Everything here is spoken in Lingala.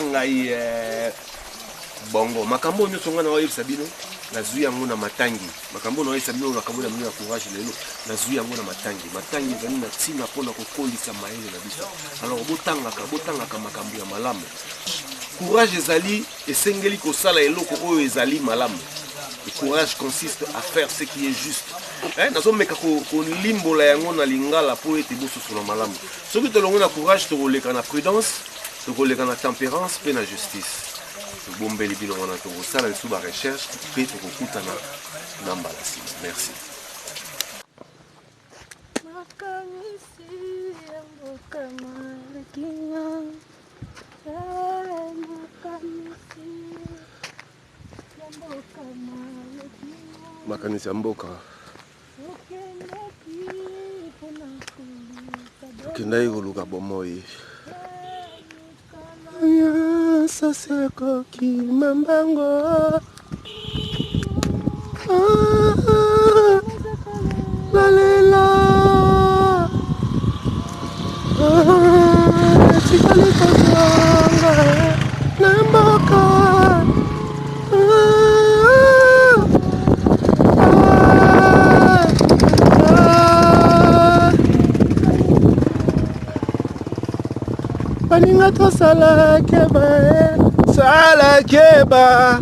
Ngai bongo makambo nyonso nga na oyebisa bino nazwi yango na matangi makambo na oyebisa bino makambo na mino ya courage lelo nazwi yango na matangi ezali na ntina mpona kokolisa mayele na biso. Alors botangaka makambo ya malamu. Courage ezali esengeli kosala eloko oyo ezali malamu. Le courage consiste à faire ce qui est juste. Nazomeka kolimbola yango na lingala po ete bosusu na malamu. Soki tolongo na courage tokoleka na prudence, tokoleka na tempérance pe na justice. Bombeli bino wana tokosala lisusu ba recherche pe tokokutana na mbala nsima. Merci. Makanisi ya mboka okendai koluka bomoi sasekoki mambango lalela tikali kozanga na mboka baninga tosala keba sala keba